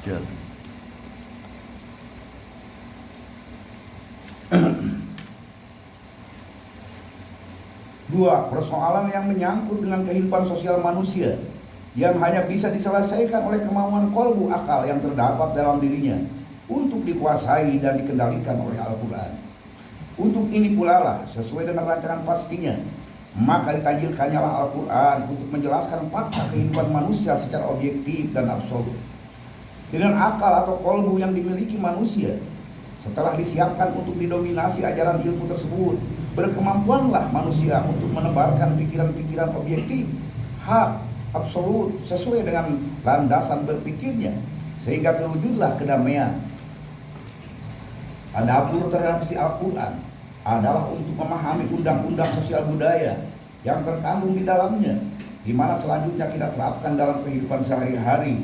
Ya. Dua, persoalan yang menyangkut dengan kehidupan sosial manusia yang hanya bisa diselesaikan oleh kemauan kolbu akal yang terdapat dalam dirinya untuk dikuasai dan dikendalikan oleh Al-Quran. Untuk ini pula lah, sesuai dengan rancangan pastinya, maka ditajilkannya lah Al-Quran untuk menjelaskan fakta kehidupan manusia secara objektif dan absolut. Dengan akal atau kolbu yang dimiliki manusia, setelah disiapkan untuk didominasi ajaran ilmu tersebut, berkemampuanlah manusia untuk menebarkan pikiran-pikiran objektif, hak, absolut, sesuai dengan landasan berpikirnya, sehingga terwujudlah kedamaian. Adapun terhadap isi Al-Quran adalah untuk memahami undang-undang sosial budaya yang terkandung di dalamnya, di mana selanjutnya kita terapkan dalam kehidupan sehari-hari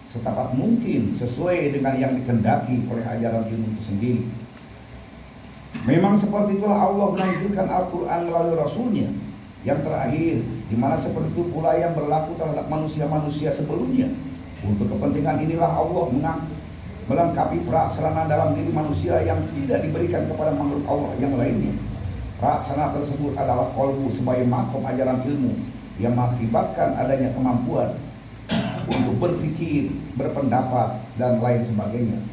setepat mungkin sesuai dengan yang dikehendaki oleh ajaran ilmu itu sendiri. Memang seperti itulah Allah menanzilkan Al-Quran melalui Rasulnya yang terakhir, di mana seperti itu pula yang berlaku terhadap manusia-manusia sebelumnya. Untuk kepentingan inilah Allah melengkapi prasarana dalam diri manusia yang tidak diberikan kepada makhluk Allah yang lainnya. Prasarana tersebut adalah kolbu sebagai makom ajaran ilmu yang mengakibatkan adanya kemampuan untuk berpikir, berpendapat, dan lain sebagainya.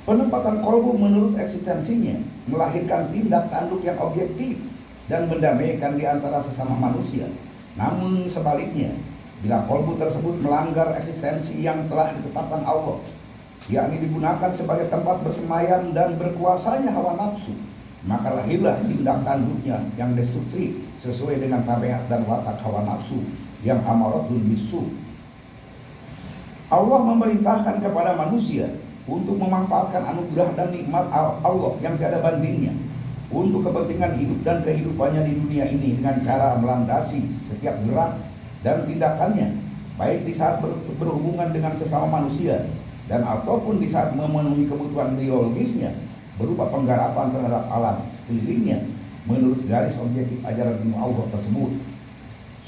Penempatan kolbu menurut eksistensinya melahirkan tindak tanduk yang objektif dan mendamaikan di antara sesama manusia. Namun sebaliknya, bila kolbu tersebut melanggar eksistensi yang telah ditetapkan Allah, yakni digunakan sebagai tempat bersemayam dan berkuasanya hawa nafsu, maka lahirlah tindak tanduknya yang destruktif sesuai dengan tabiat dan watak hawa nafsu yang amaratun bisu. Allah memerintahkan kepada manusia untuk memanfaatkan anugerah dan nikmat Allah yang tiada bandingnya untuk kepentingan hidup dan kehidupannya di dunia ini dengan cara melandasi setiap gerak dan tindakannya, baik di saat berhubungan dengan sesama manusia dan ataupun di saat memenuhi kebutuhan biologisnya berupa penggarapan terhadap alam sekelilingnya menurut garis objektif ajaran ilmu Allah tersebut.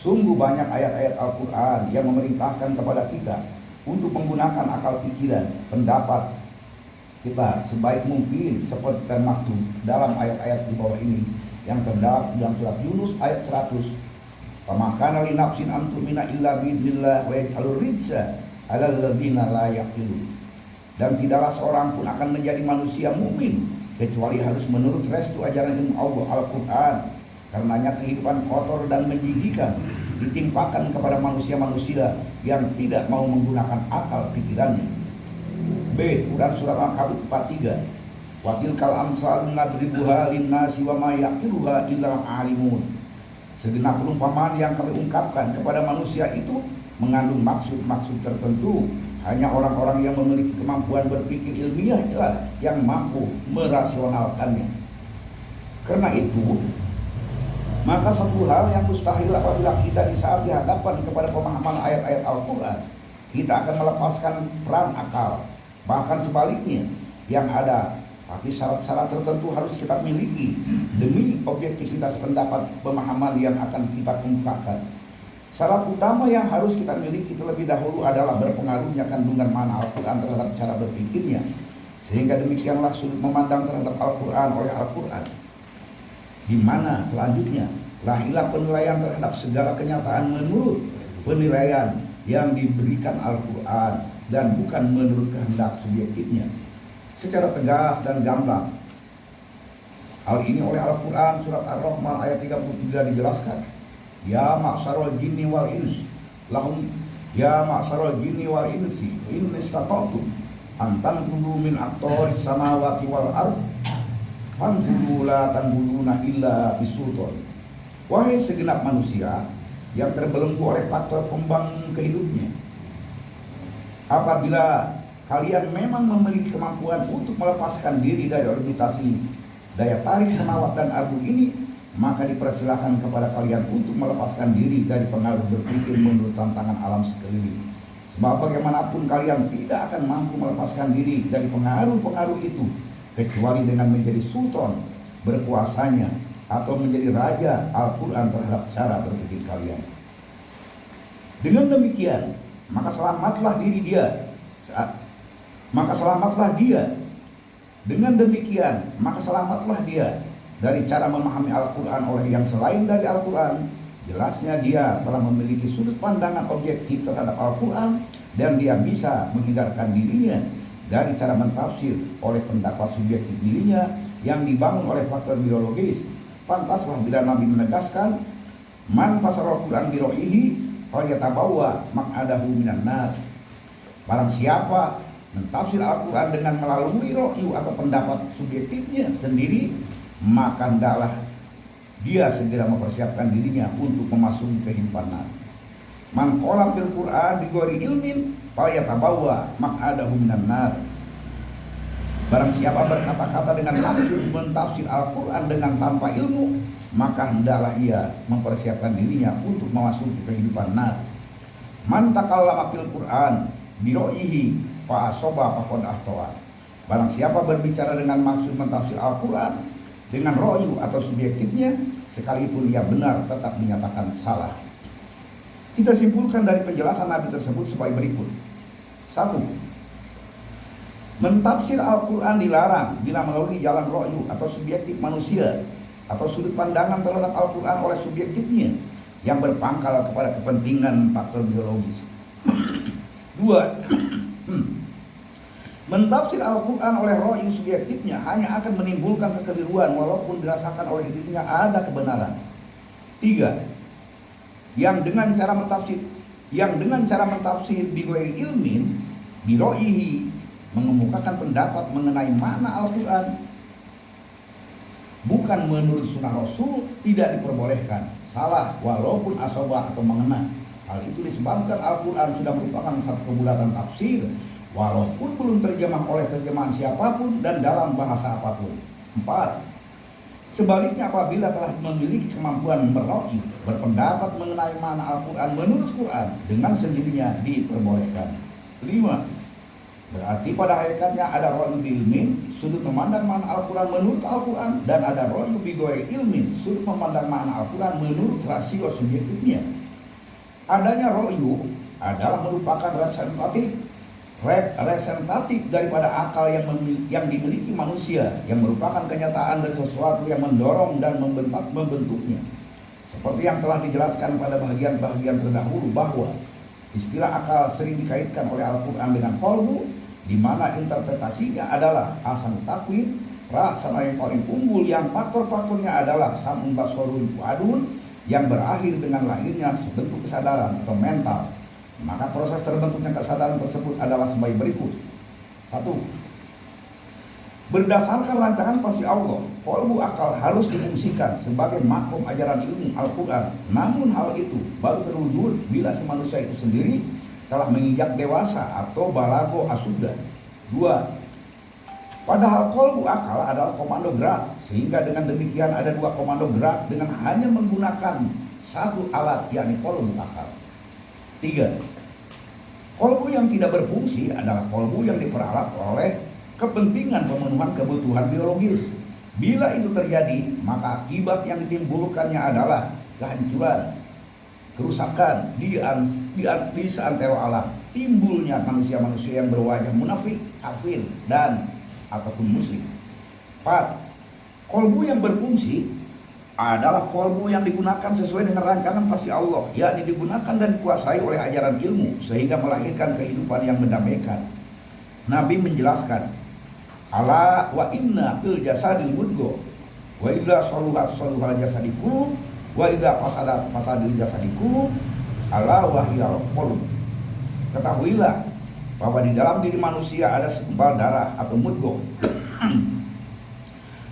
Sungguh banyak ayat-ayat Al-Quran yang memerintahkan kepada kita untuk menggunakan akal pikiran, pendapat kita sebaik mungkin seperti termaktub dalam ayat-ayat di bawah ini yang terdapat dalam surat Yunus ayat 100. Famakana li nafsin an tu'mina illa bi'idznillah wa yaj'alur rijsa 'alal ladzina la yaqilun. Dan tidaklah seorang pun akan menjadi manusia mukmin kecuali harus menurut restu ajaran ilmu Allah Al-Quran. Karenanya kehidupan kotor dan menjijikan ditimpakan kepada manusia-manusia yang tidak mau menggunakan akal pikirannya. B. Quran surat Al-Kabut 43. Wa tilkal amsalun nadribuha linnasi wa ma yaqiluha illa alimun. Segenap perumpamaan yang kami ungkapkan kepada manusia itu mengandung maksud-maksud tertentu. Hanya orang-orang yang memiliki kemampuan berpikir ilmiah yang mampu merasionalkannya. Karena itu, maka satu hal yang mustahil apabila kita di saat dihadapkan kepada pemahaman ayat-ayat Al-Quran, kita akan melepaskan peran akal. Bahkan sebaliknya, yang ada, tapi syarat-syarat tertentu harus kita miliki demi objektivitas pendapat pemahaman yang akan kita kemukakan. Syarat utama yang harus kita miliki terlebih dahulu adalah berpengaruhnya kandungan makna Al-Quran terhadap cara berpikirnya, sehingga demikianlah sudut memandang terhadap Al-Quran oleh Al-Quran, di mana selanjutnya lahirlah penilaian terhadap segala kenyataan menurut penilaian yang diberikan Al-Quran dan bukan menurut kehendak subjektifnya secara tegas dan gamblang. Hal ini oleh Al-Quran surat Ar-Rahman ayat 33 dijelaskan. Ya ma'syarul jinni wal ins lahum ya ma'syarul jinni wal insi in istata'tum an tanfudu min aqtaris samawati wal ard fanfudu la tanfuduna illa bisultan. Wahai segenap manusia yang terbelenggu oleh faktor pembangun kehidupnya, apabila kalian memang memiliki kemampuan untuk melepaskan diri dari orbitasi daya tarik samawat dan ardu ini, maka dipersilahkan kepada kalian untuk melepaskan diri dari pengaruh berpikir menurut tantangan alam sekeliling. Sebab bagaimanapun kalian tidak akan mampu melepaskan diri dari pengaruh-pengaruh itu kecuali dengan menjadi sultan berkuasanya atau menjadi raja Al-Quran terhadap cara berpikir kalian. Dengan demikian, maka selamatlah diri dia maka selamatlah dia. Dengan demikian, maka selamatlah dia dari cara memahami Al-Quran oleh yang selain dari Al-Quran. Jelasnya dia telah memiliki sudut pandangan objektif terhadap Al-Quran, dan dia bisa menghindarkan dirinya dari cara mentafsir oleh pendapat subjektif dirinya yang dibangun oleh faktor biologis. Pantaslah bila Nabi menegaskan, man fasarul Quran biro'ihi falyatabawwa maq'adahu minan nar. Barang siapa mentafsir Al-Quran dengan melalui ro'yu atau pendapat subjektifnya sendiri, maka hendaklah dia segera mempersiapkan dirinya untuk memasuki kehidupan nar. Man qala fil Qur'an bi ghairi ilmin falyatabawwa maq'adahu minan nar. Barang siapa berkata-kata dengan maksud mentafsir Al-Quran dengan tanpa ilmu, maka hendaklah ia mempersiapkan dirinya untuk memasuki kehidupan nar. Man takallama fil Qur'an bi ro'ihi fa asaba faqad ahtawa. Barang siapa berbicara dengan maksud mentafsir Al-Quran dengan ro'yu atau subjektifnya, sekalipun ia benar tetap dinyatakan salah. Kita simpulkan dari penjelasan Nabi tersebut sebagai berikut. 1. Mentafsir Al-Quran dilarang bila melalui jalan ro'yu atau subjektif manusia atau sudut pandangan terhadap Al-Quran oleh subjektifnya yang berpangkal kepada kepentingan faktor biologis. 2. Mentafsir Al-Quran oleh ro'yu subjektifnya hanya akan menimbulkan kekeliruan walaupun dirasakan oleh dirinya ada kebenaran. 3. Yang dengan cara mentafsir bi ghairi ilmin bi ro'ihi mengemukakan pendapat mengenai makna Al-Quran bukan menurut sunnah Rasul tidak diperbolehkan. Salah walaupun asobah atau mengena. Hal itu disebabkan Al-Quran sudah merupakan satu kebulatan tafsir walaupun belum terjemah oleh terjemahan siapapun dan dalam bahasa apapun. 4. Sebaliknya apabila telah memiliki kemampuan berpendapat mengenai makna Al-Quran menurut Quran, dengan sendirinya diperbolehkan. 5. Berarti pada hakikatnya ada ro'yu bi ilmin, sudut memandang makna Al-Quran menurut Al-Quran, dan ada ro'yu bi ghairi ilmin, sudut memandang makna Al-Quran menurut rasio subjektifnya. Adanya ro'yu adalah merupakan representatif daripada akal yang dimiliki manusia, yang merupakan kenyataan dari sesuatu yang mendorong dan membentuknya. Seperti yang telah dijelaskan pada bagian-bagian terdahulu bahwa istilah akal sering dikaitkan oleh Al-Quran dengan qalbu, di mana interpretasinya adalah hasan takwin, rasana yang paling unggul yang faktor-faktornya adalah samun baswarun fuadun, yang berakhir dengan lahirnya sebentuk kesadaran atau mental. Maka proses terbentuknya kesadaran tersebut adalah sebagai berikut. 1. Berdasarkan rancangan pasti Allah, qalbu akal harus difungsikan sebagai makom ajaran ilmu Al-Quran. Namun hal itu baru terwujud bila si manusia itu sendiri telah menginjak dewasa atau balago asudda. 2. Padahal qalbu akal adalah komando gerak, sehingga dengan demikian ada dua komando gerak dengan hanya menggunakan satu alat, yakni qalbu akal. 3. Qalbu yang tidak berfungsi adalah qalbu yang diperalat oleh kepentingan pemenuhan kebutuhan biologis. Bila itu terjadi, maka akibat yang ditimbulkannya adalah kehancuran, kerusakan di seantero alam, timbulnya manusia-manusia yang berwajah munafik, kafir, dan ataupun muslim. 4. Qalbu yang berfungsi adalah qalbu yang digunakan sesuai dengan rancangan pasti Allah, yakni digunakan dan dikuasai oleh ajaran ilmu sehingga melahirkan kehidupan yang mendamaikan. Nabi menjelaskan, ala wa inna fil jasadil mudghah wa idza saluhat saluhal jasadi kullu wa idza fasadat fasadil jasadi kullu ala wa hiya qalb. Ketahuilah bahwa di dalam diri manusia ada segumpal darah atau mudghah.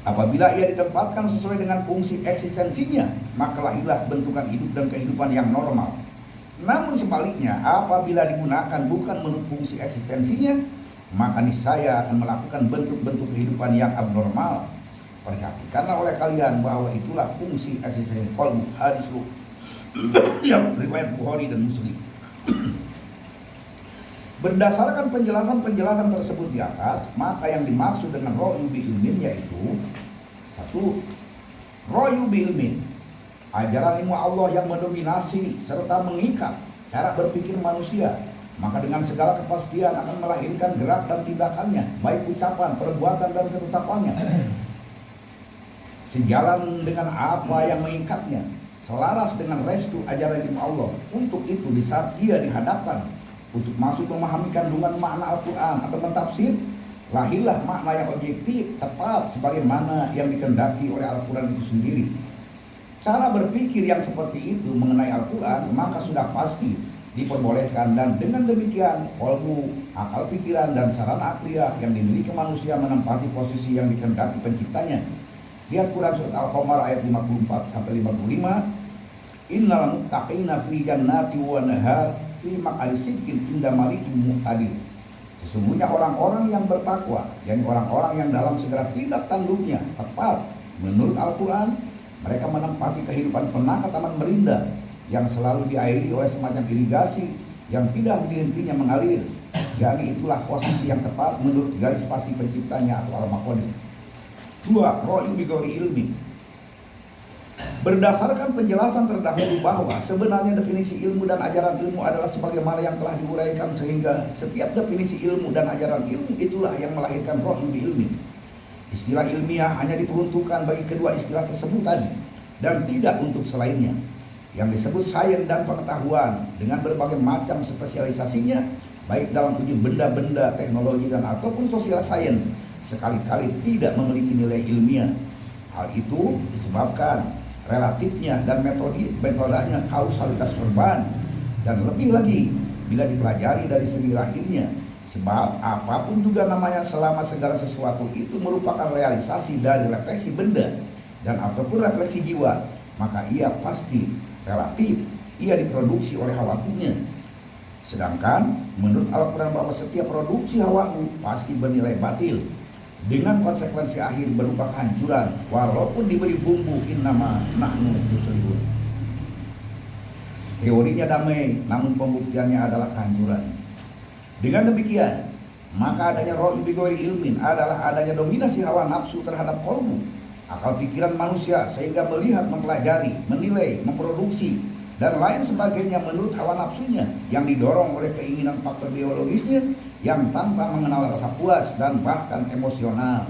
Apabila ia ditempatkan sesuai dengan fungsi eksistensinya, maka lahirlah bentukan hidup dan kehidupan yang normal. Namun sebaliknya, apabila digunakan bukan menurut fungsi eksistensinya, maka niscaya akan melakukan bentuk-bentuk kehidupan yang abnormal. Perhatikanlah oleh kalian bahwa itulah fungsi eksistensi qalbu. Hadis yang riwayat Bukhari dan Muslim. Berdasarkan penjelasan-penjelasan tersebut di atas, maka yang dimaksud dengan ro'yu bi ilmin yaitu 1. Ro'yu bi ilmin, ajaran ilmu Allah yang mendominasi serta mengikat cara berpikir manusia maka dengan segala kepastian akan melahirkan gerak dan tindakannya, baik ucapan, perbuatan, dan ketetapannya, sejalan dengan apa yang mengikatnya, selaras dengan restu ajaran ilmu Allah. Untuk itu di saat dia dihadapkan untuk masuk memahami kandungan makna Al-Quran atau mentafsir, lahirlah makna yang objektif tepat sebagaimana yang dikehendaki oleh Al-Quran itu sendiri. Cara berpikir yang seperti itu mengenai Al-Quran maka sudah pasti diperbolehkan, dan dengan demikian kolbu, akal pikiran, dan sarana akliyah yang dimiliki manusia menempati posisi yang dikehendaki penciptanya. Lihat Quran surat Al-Qamar ayat 54-55. Innal muttaqina fi jannati wa nahar fi maq'adi sidqin inda malikin muqtadir. Sesungguhnya orang-orang yang bertakwa, yakni orang-orang yang dalam segala tindak tanduknya tepat menurut Al-Quran, mereka menempati kehidupan penaka taman merinda yang selalu diairi oleh semacam irigasi yang tidak henti-hentinya mengalir. Yakni itulah posisi yang tepat menurut garis pasti penciptanya atau al-maqadir. 2. Ra'yu bi ghairi ilmi. Berdasarkan penjelasan terdahulu bahwa sebenarnya definisi ilmu dan ajaran ilmu adalah sebagaimana yang telah diuraikan, sehingga setiap definisi ilmu dan ajaran ilmu itulah yang melahirkan ra'yu bi ilmi. Istilah ilmiah hanya diperuntukkan bagi kedua istilah tersebut tadi dan tidak untuk selainnya. Yang disebut sains dan pengetahuan dengan berbagai macam spesialisasinya, baik dalam uji benda-benda, teknologi, dan ataupun sosial sains, sekali-kali tidak memiliki nilai ilmiah. Hal itu disebabkan relatifnya dan metodenya kausalitas urban, dan lebih lagi bila dipelajari dari segi lahirnya. Sebab apapun juga namanya, selama segala sesuatu itu merupakan realisasi dari refleksi benda dan ataupun refleksi jiwa, maka ia pasti relatif, ia diproduksi oleh hawakunya. Sedangkan menurut Al-Quran bahwa setiap produksi hawaku pasti bernilai batil, dengan konsekuensi akhir berupa kehancuran, walaupun diberi bumbu innama nahnu muslihun. Teorinya damai, namun pembuktiannya adalah kehancuran. Dengan demikian, maka adanya ra'yu bi ghairi ilmin adalah adanya dominasi hawa nafsu terhadap qalbu, akal pikiran manusia, sehingga melihat, mempelajari, menilai, memproduksi, dan lain sebagainya menurut hawa nafsunya yang didorong oleh keinginan faktor biologisnya yang tanpa mengenal rasa puas dan bahkan emosional.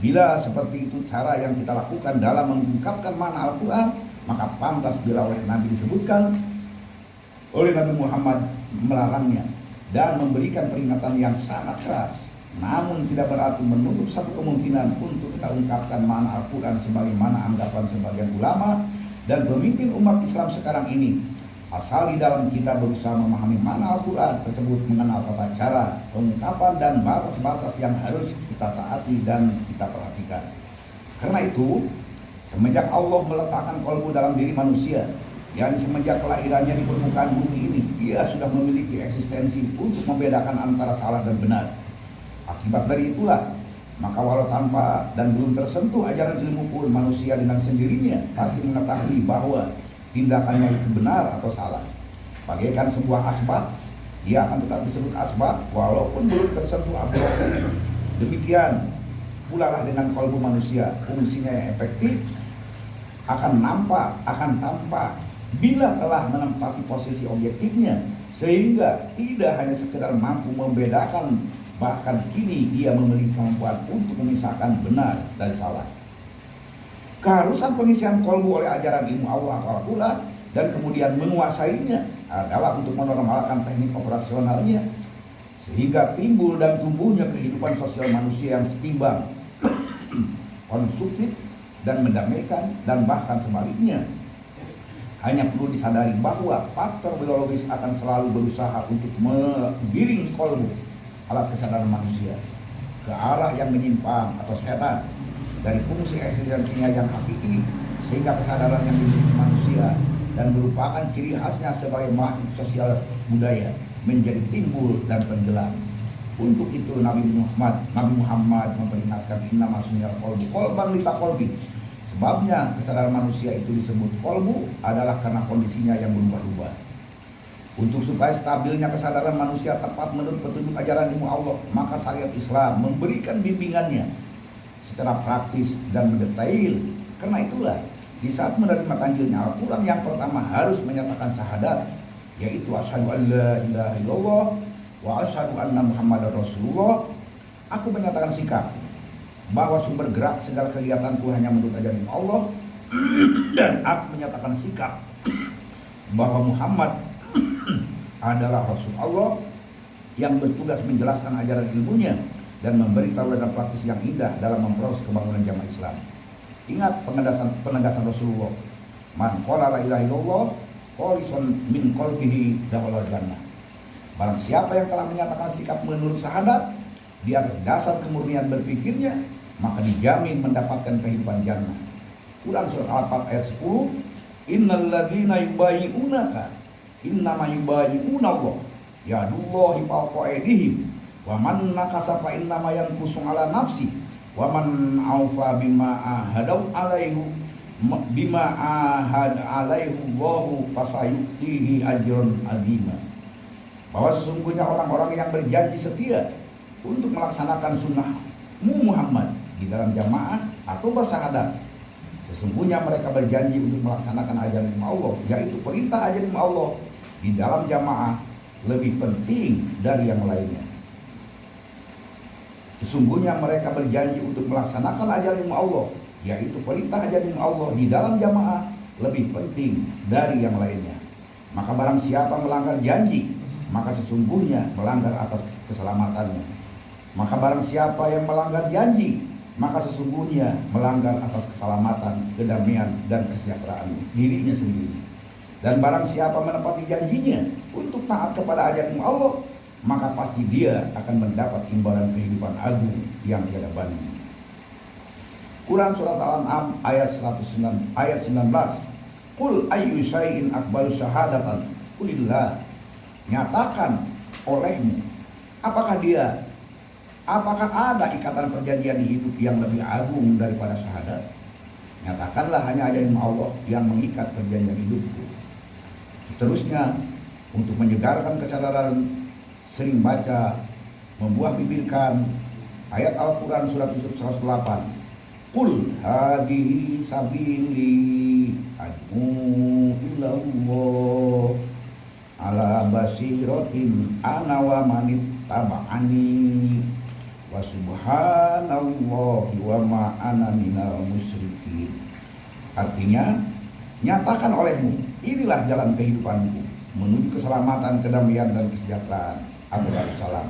Bila seperti itu cara yang kita lakukan dalam mengungkapkan makna Al-Quran, maka pantas bila oleh Nabi disebutkan oleh Nabi Muhammad melarangnya dan memberikan peringatan yang sangat keras. Namun tidak berarti menutup satu kemungkinan untuk kita ungkapkan makna Al-Quran sebagaimana anggapan sebagian ulama dan pemimpin umat Islam sekarang ini. Asal di dalam kita berusaha memahami makna Al-Quran tersebut, mengenal tata cara, pengungkapan, dan batas-batas yang harus kita taati dan kita perhatikan. Karena itu, semenjak Allah meletakkan qalbu dalam diri manusia, yakni semenjak kelahirannya di permukaan bumi ini, ia sudah memiliki eksistensi untuk membedakan antara salah dan benar. Akibat dari itulah, maka walau tanpa dan belum tersentuh ajaran ilmu pun, manusia dengan sendirinya pasti mengetahui bahwa tindakannya itu benar atau salah. Bagaikan sebuah asbab, dia akan tetap disebut asbab walaupun belum tersentuh abrol. Demikian pula lah dengan qalbu manusia, fungsinya yang efektif akan tampak bila telah menempati posisi objektifnya, sehingga tidak hanya sekedar mampu membedakan, bahkan kini dia memiliki kemampuan untuk memisahkan benar dari salah. Keharusan pengisian qalbu oleh ajaran ilmu Allah atau Al-Quran dan kemudian menguasainya adalah untuk menormalkan teknik operasionalnya, sehingga timbul dan tumbuhnya kehidupan sosial manusia yang setimbang, konstruktif, dan mendamaikan, dan bahkan sebaliknya. Hanya perlu disadari bahwa faktor biologis akan selalu berusaha untuk menggiring qalbu, alat kesadaran manusia, ke arah yang menyimpang atau setan dari fungsi eksistensinya yang hakiki, sehingga kesadaran yang dimiliki manusia dan merupakan ciri khasnya sebagai makhluk sosial budaya menjadi timbul dan tenggelam. Untuk itu Nabi Muhammad memperingatkan innama sunniyal qalbu qalban litaqalbi. Sebabnya kesadaran manusia itu disebut qalbu adalah karena kondisinya yang berubah-ubah. Untuk supaya stabilnya kesadaran manusia tepat menurut petunjuk ajaran ilmu Allah, maka syariat Islam memberikan bimbingannya secara praktis dan mendetail. Karena itulah di saat menerima Injilnya Al-Quran, yang pertama harus menyatakan syahadat yaitu asyhadu an la ilaha illallah wa asyhadu anna Muhammadar Rasulullah. Aku menyatakan sikap bahwa sumber gerak segala kegiatanku hanya menurut ajaran Allah, dan aku menyatakan sikap bahwa Muhammad adalah Rasul Allah yang bertugas menjelaskan ajaran ilmunya dan memberi tauladan praktis yang indah dalam memproses kebangunan jamaah Islam. Ingat penegasan Rasulullah, man qala la ilaha illallah khalisan min qalbihi dakhala jannah. Barang siapa yang telah menyatakan sikap menurut syahadat di atas dasar kemurnian berpikirnya, maka dijamin mendapatkan kehidupan jannah. Quran surat Al-Fatih ayat 10, innal ladzina yubayyi'unaka innama yubayyi'una Allah yadullahi fawqa aydihim wa man nakasa fa innama yanqusu ala nafsi wa man aufa bima ahadu alaihi Allahu fasayutihi ajrun azima. Bahwa sesungguhnya orang-orang yang berjanji setia untuk melaksanakan sunnahmu Muhammad di dalam jamaah atau bersyahadat, sesungguhnya mereka berjanji untuk melaksanakan ajaran Allah, yaitu perintah ajaran Allah di dalam jamaah lebih penting dari yang lainnya. Sesungguhnya mereka berjanji untuk melaksanakan ajaran Allah, yaitu perintah ajaran Allah di dalam jamaah lebih penting dari yang lainnya. Maka barang siapa melanggar janji, maka sesungguhnya melanggar atas keselamatannya. Maka barang siapa yang melanggar janji, maka sesungguhnya melanggar atas keselamatan, kedamaian, dan kesejahteraan dirinya sendiri. Dan barang siapa menepati janjinya untuk taat kepada ajaran Allah, maka pasti dia akan mendapat imbalan kehidupan agung yang tiada banding. Quran surat Al-An'am ayat 19. Qul ayyu syai'in akbaru syahadatan qulillah. Nyatakan olehmu, apakah ada ikatan perjanjian hidup yang lebih agung daripada syahadat? Nyatakanlah hanya ajaran Allah yang mengikat perjanjian hidupku. Seterusnya, untuk menyegarkan kesadaran, sering baca, membuah bibirkan ayat Al-Quran surat Yusuf 108. Qul hadhihi sabili ad'u ilallah ala basiratin ana wa manit taba'ani wa subhanallahi wa ma ana minal musyrikin. Artinya, nyatakan olehmu, inilah jalan kehidupanku menuju keselamatan, kedamaian, dan kesejahteraan. Abu Darussalam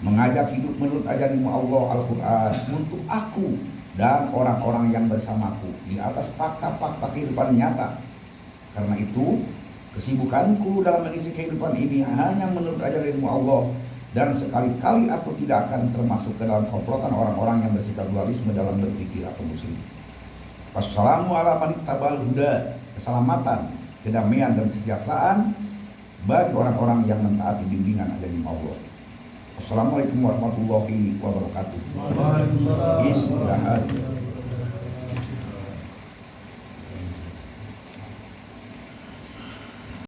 mengajak hidup menurut ajaran Allah Al-Quran untuk aku dan orang-orang yang bersamaku di atas fakta-fakta kehidupan nyata. Karena itu, kesibukanku dalam mengisi kehidupan ini hanya menurut ajaran Allah, dan sekali-kali aku tidak akan termasuk ke dalam komplotan orang-orang yang bersikap dualisme dalam berpikir atau muslim. Wassalamualaikum warahmatullahi wabarakatuh. Keselamatan, kedamaian, dan kesejahteraan bagi orang-orang yang mentaati bimbingan ajaran Allah. Assalamualaikum warahmatullahi wabarakatuh. Istirahat.